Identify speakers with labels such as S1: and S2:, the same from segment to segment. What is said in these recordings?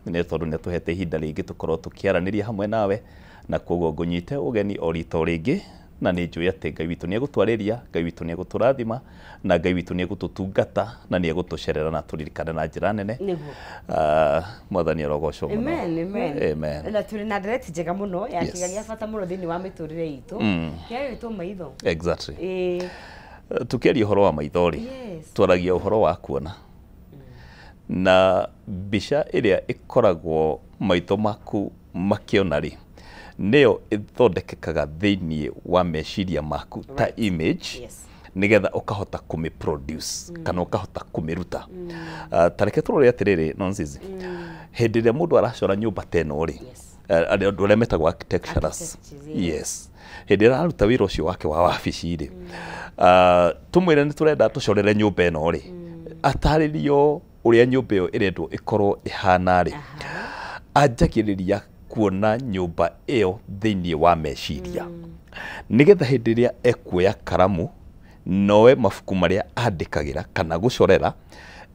S1: nä tondå nä tå hete ihinda rä ngä tå korwo tå kä aranä ria hamwe nawe na koguo ngå nyite å geni o rita rä ngä na nä njå atä Ngai witå nä egå twarä ria, Ngai witå nä egå tå rathima na Ngai witå nä egå tå tungata na nä egå tå cerera na tå ririkane na njä ra nene. Mwathani arogocwo muno.
S2: Amen. Na tå rä na ndereti njega må no ya kä gagia bata må no thä inä wa mä tå rä re itå kä arä two maitho.
S1: Exactly. Tukiaria uhoro wa maithori twaragia uhoro wa kuona na mbica iria ikoragwo maitho maku makiona ri neo ithondekekaga thiini wa meciria maku ta image nigetha ukahota kumiproduce kana ukahota kumiruta. Tareke turore atiriri nonsense hindi ria mundu aracora nyumba teno ri andu aria metagwo architecturers hindi ria aruta wira ucio wake wa wabici ri tumwire ni turenda tucorere nyumba eno ri ataririo uria nyumba iyo irendwo ikorwo ihana ri anjagiriria kuona nyumba iyo thiini wa meciria nigetha hindi ria ekuoya karamu noe mafuku maria andikagira kana gucorera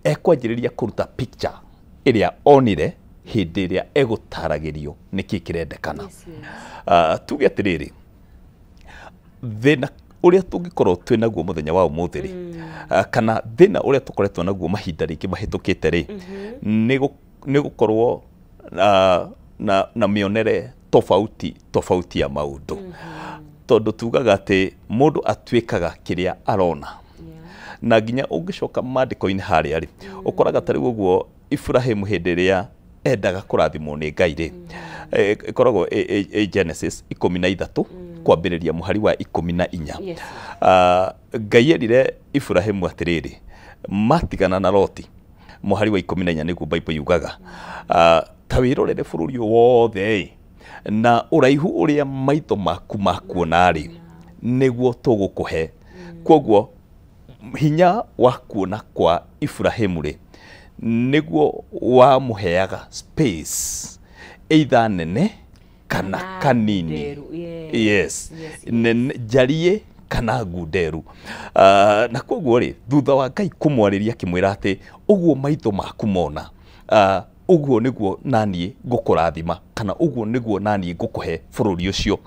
S1: ekwanjiriria kuruta picture iria onire hindi ria egutaragirio niki kirendekana. Tuge atiriri thina uria tungikorwo twina guo muthenya wa umuthi ri kana thina uria tukoretwo naguo mahinda ringi mahitukite ri ni gukorwo na mionere tofauti ya maundu tondu tugaga ati mundu atwikaga kiria arona na nginya ungicoka mandiko-ini haria ri ukoraga tari uguo Ibrahimu hindi ria endaga kurathimwo ni Ngai ri ikoragwo Genesis 13 kwambiriria muhari wa 14. Ngai erire Ibrahimu atiriri matigana na Loti muhari wa 14 niguo Bible yugaga ta wirorere bururi wothe na uraihu uria maitho maku makuona ri niguo tugukuhe. Koguo hinya wa kuona kwa Ibrahimu ri niguo wa muheaga space either nene kana kanini jarie kana ngunderu. Na koguo ri thutha wa Ngai kumwariria kimwira ati uguo maitho maku mona uguo niguo nanie ngukurathima kana uguo niguo nanie ngukuhe bururi ucio.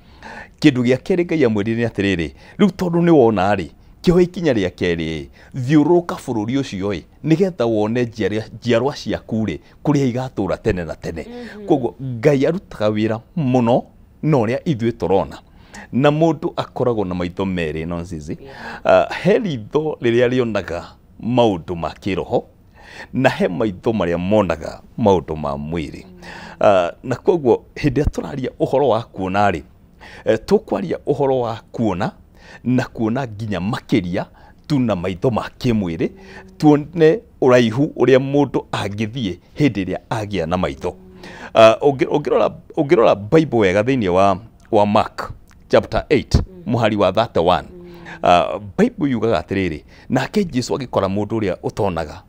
S1: Kindu gia keri Ngai amwirire atiriri riu tondu ni wona ri kio ikinya ria keri thiuruka bururi ucio ri nigetha wone njiarwa ciaku ri kuria igatura tene na tene. Koguo Ngai arutaga wira muno no uria ithue turona na mundu akoragwo na maitho meri nonsense. He ritho riria rionaga maundu ma kiroho na he maitho maria monaga maundu ma mwiri. Na koguo hindi turaria uhoro wa kuona ri tukwaria uhoro wa kuona na kuona nginya makiria tuna maitho ma kimwiri tuone uraihu uria mundu angithie hindi ria agia na maitho. Ungirora Bible wega thiini wa Mark chapter 8 muhari wa 31 Bible yugaga atiriri nake Jesu agikora mundu uria utonaga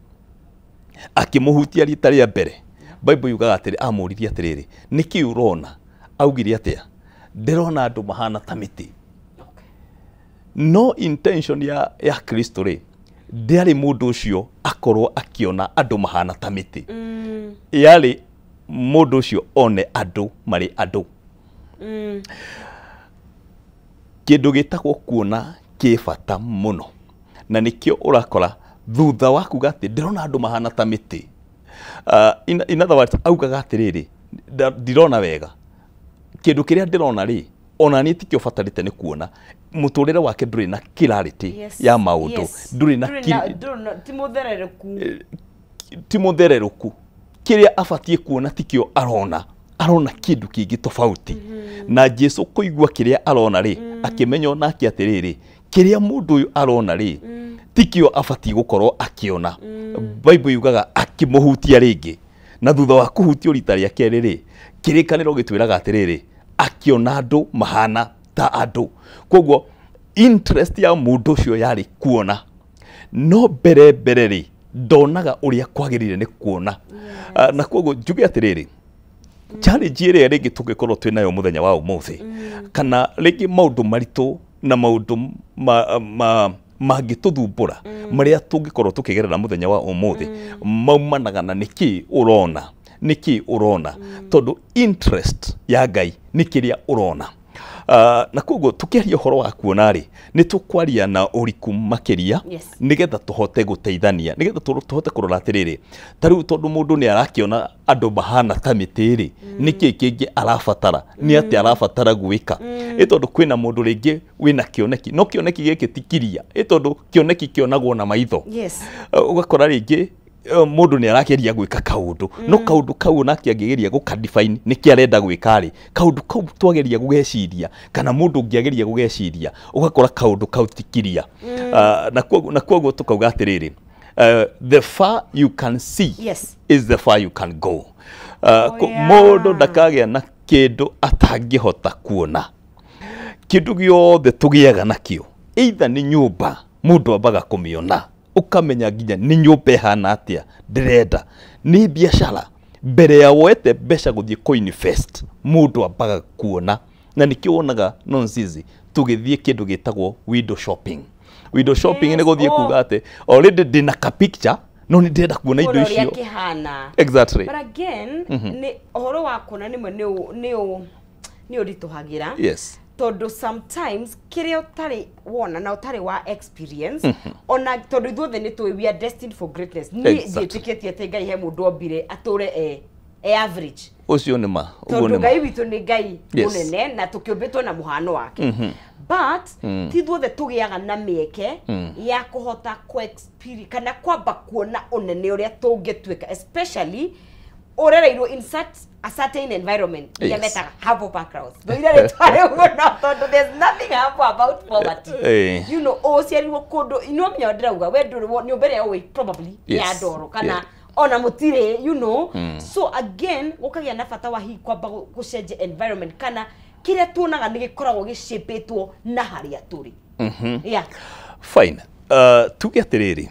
S1: akimuhutia rita ria mbere Bible yugaga atiri amuririe atiriri niki urona augire atia ndirona andu mahana ta miti. No intention ya Kristo ri ndiari mundu ucio akorwo akiona andu mahana ta miti yari mundu ucio one andu mari andu. Kindu gitagwo kuona kibata muno na nikio urakora thutha wa kuga ati ndirona andu mahana ta miti. In other words augaga atiriri ndirona wega kindu kiria ndirona ri ona ni tikio batarite ni kuona muturire wake nduri na clarity ya maundu nduri na timuthereruku kiria abatie kuona tikio arona kindu kingi tofauti. Na Jesu kuigua kiria arona ri akimenya ona ki atiriri kiria mundu uyu arona ri tikio abatie gukorwo akiona. Bible yugaga akimuhutia ringi na thutha wa kuhutio rita ria keri ri kirikaniro gitwiraga atiriri akiona andu mahana ta andu. Koguo interest ya mundu ucio yari kuona no mbere ri ndonaga uria kwagirire ni kuona. Na koguo njuge atiriri challenge iria ringi tungikorwo twinayo muthenya wa umuthi kana ringi maundu maritu na maundu mangituthumbura maria tungikorwo tukigerera muthenya wa umuthi maumanaga na niki urona niki urona tondu interest ya Ngai ni kiria urona. Na koguo tukiaria horo wa kuona ri ni tukwaria na uriku makiria nigetha tuhote guteithania nigetha tuhote kurora atiriri tariu tondu mundu ni arakiona andu bahana ta mitiri niki kingi arabatara ni ati arabatara gwika itondu kwina mundu ringi wina kioneki no kioneki giki tikiria itondu kioneki kionagwo na maitho ugakora ringi mundu ni arakeria gwika kaundu no kaundu kau na kiageria gukadefine niki arenda gwika ri kaundu kau twageria gugeciria kana mundu ngiageria gugeciria ugakora kaundu kau tikiria na kwoguo tukauga atiriri the far you can see is the far you can go. Mundu ndakagĩa na kindu atangihota kuona kindu giothe tugiaga nakio either ni nyumba mundu ambaga kumiona ukamenya nginya ni nyumba ihana atia ndirenda ni biashara mbere ya woete besha guthie co-invest mundu ambaga kuona na nikionaga nonsense tugithie kindu gitagwo window shopping. Window shopping ni guthie kuga ate already dina ka picture no ni ndenda kuona indo icio exactly
S2: but again ni horo wa kuona nimwe ni urituhagira todo sometimes kiria utari wona na utari wa experience ona todo ithuothe ni tuwe we are destined for greatness ni njitikitie ati Ngai he mundu ombire ature average
S1: ucio ni ma
S2: uguo ni Ngai witu ni Ngai munene na tukiumbitwo na muhano wake but ti ithuothe tugiaga na mieke ya kuhota ku experience kana kwamba kuona unene uria tungituika especially orereirwo in a certain environment yameta humble backgrounds no ira retware uguo no there's nothing humble about poverty you know ociarirwo kundu ino mya ndirauga we nduru ni umbere yawe probably ya ndoro kana ona mutire you know so again gukagia na bata wa hi kwamba gucenje environment kana kiria tuonaga ni gikoragwo gicipitwo na haria turi
S1: fine tuge atiriri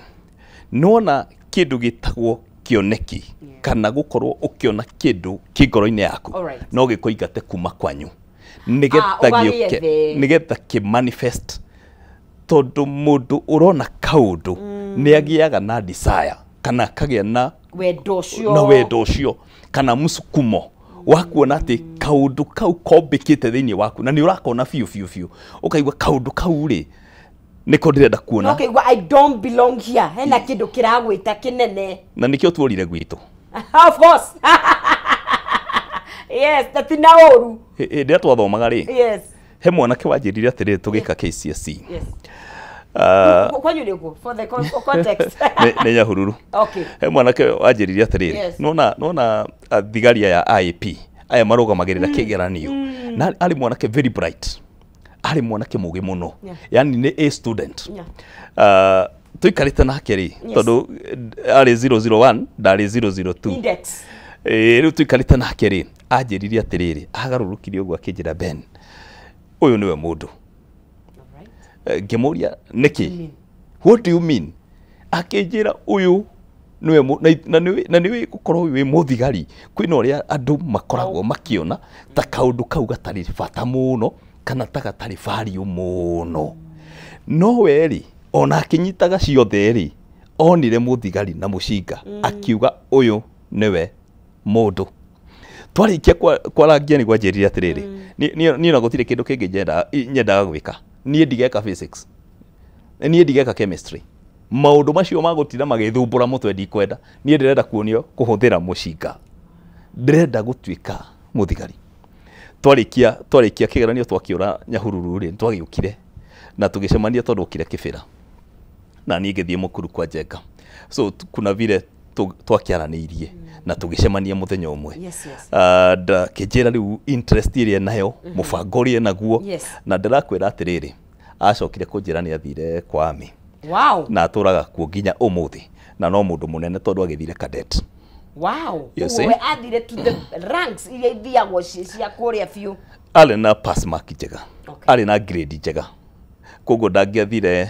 S1: nona kindu gitagwo kioneki kana gukorwo ukiona kindu kigoro-ini yaku no gikoigate kuma kwanyu nigetha ki manifest tondu mundu urona kaundu ni agiaga na desire kana kagia na wendo ucio kana musukumo wa kuona ati kaundu kau kombikite thiini waku na ni urakona fiu ukaigwa kaundu kau ri niko ndirenda kuona
S2: okay I don't belong here hena kindu kiragwita kinene
S1: na nikio tuorire gwitu
S2: of course yes tatina oru
S1: ndia twathomaga ri he mwanake wanjirire atiriri tugika KCSE
S2: kwanyu riko for the context
S1: ne Nyahururu
S2: okay
S1: he mwanake wanjirire atiriri nona thigaria ya IEP aya marugamagirira kigeranio na ali mwanake very bright ari mwanake mugi muno yani ni a student tuikarite nake ri tondu ari 001 ndari 002
S2: index
S1: riu tuikarite nake ri anjiririe atiriri agarurukire uguo akinjira Ben uyu niwe mundu ngimuria niki what do you mean akinjira uyu niwe na niwe gukorwo wi muthigari kwina uria andu makoragwo makiona ta kaundu kau gatari bata muno kana tagatari value muno no weri ona akinyitaga ciothe ri onire muthigari na mucinga akiuga uyu niwe mundu twarikia kwarangia ni gwanjirire atiriri ni na gutire kindu kingi nyendaga gwika ni ndigeka physics ni ndigeka chemistry maundu macio magutira magithumbura mutwe ndikwenda ni ndirenda kuonio kuhuthira mucinga ndirenda gutwika muthigari twarikia kigeranio twakiura Nyahururu ri twagiukire na tugicemania tondu ukire kibira na ni ngithie mukuru kwa Njenga so kuna vile twakiaraniirie na tugicemania muthenya umwe da kijira riu interest iria nayo mubango uri naguo na ndirakwira atiriri acokire kunjira ni athire kwa ami na aturaga kuo nginya umuthi na no mundu munene tondu agithire cadet
S2: we athire to the ranks iria ithiagwo cia kuria fiu
S1: ali na pass mark njega ali na grade njega koguo ndangiathire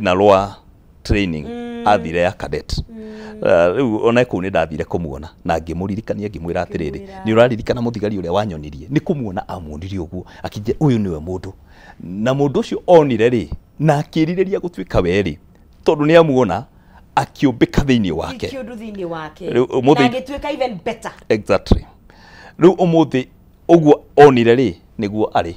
S1: na lower training athire ya cadet riu ona ku ni ndathire kumuona na ngimuririkania ngimwira atiriri ni uraririkana muthigari uria wanyonirie ni kumuona amundirie uguo akije uyu niwe mundu na mundu ucio onire ri na akiririria gutwika weri tondu ni amuona akiumbika thiini wake
S2: kiundu thiini wake
S1: umuthi
S2: na gituika even better
S1: exactly riu umuthi uguo onire ri niguo ari